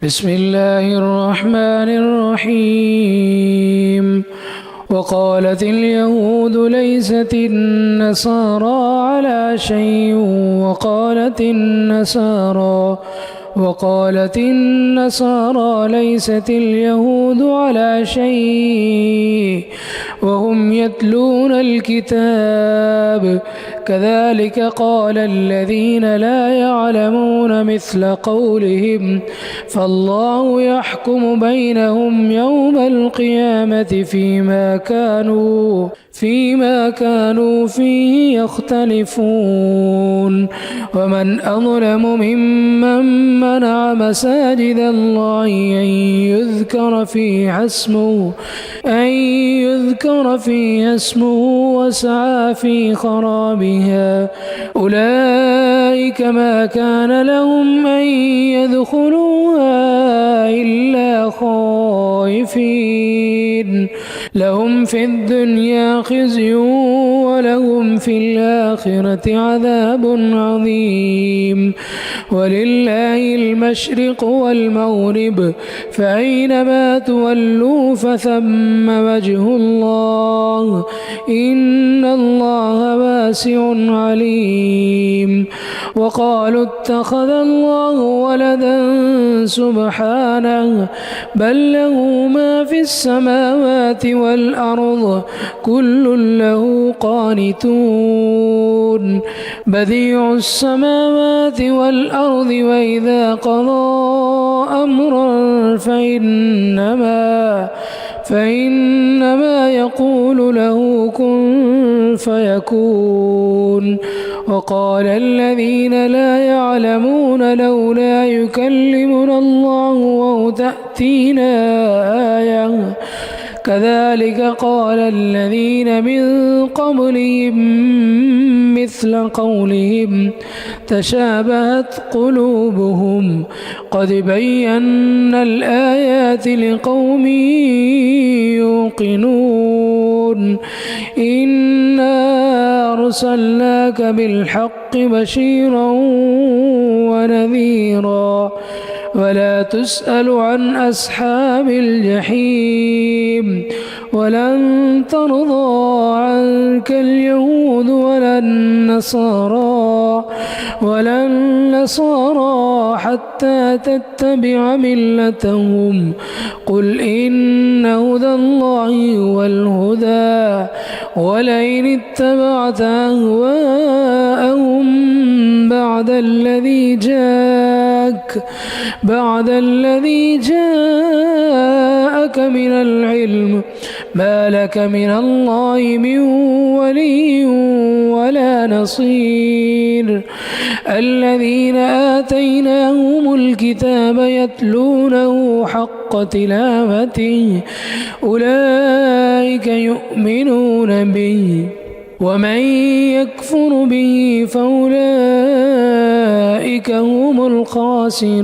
بسم الله الرحمن الرحيم. وقالت اليهود ليست النصارى على شيء وقالت النصارى ليست اليهود على شيء وهم يتلون الكتاب كذلك قال الذين لا يعلمون مثل قولهم فالله يحكم بينهم يوم القيامة فيما كانوا فيه يختلفون. ومن أظلم ممن منع مساجد الله أن يذكر فيها اسمه وسعى في خرابها أولئك ما كان لهم أن يدخلوها إلا خائفين لهم في الدنيا خزي ولهم في الآخرة عذاب عظيم. ولله المشرق والمغرب فأينما تولوا فثم وجه الله إن الله واسع عليم. وقالوا اتخذ الله ولدا سبحانه بل له ما في السماوات والأرض كل له قانتون بديع السماوات والأرض وإذا قضى أمرا فإنما يقول له كن فيكون. وقال الذين لا يعلمون لولا يكلمنا الله أو تأتينا آية كذلك قال الذين من قبلهم مثل قولهم تشابهت قلوبهم قد بينا الآيات لقوم يوقنون. إنا أرسلناك بالحق بشيرا ونذيرا ولا تسأل عن أصحاب الجحيم. ولن ترضى عنك اليهود ولا النصارى حتى تتبع ملتهم قل إن هدى الله هو الهدى ولئن اتبعت أهواءهم بعد الذي جاءك من العلم ما لك من الله من ولي ولا نصير. الذين آتيناهم الكتاب يتلونه حق تلاوته أولئك يؤمنون به ومن يكفر به فأولئك هم الخاسرون.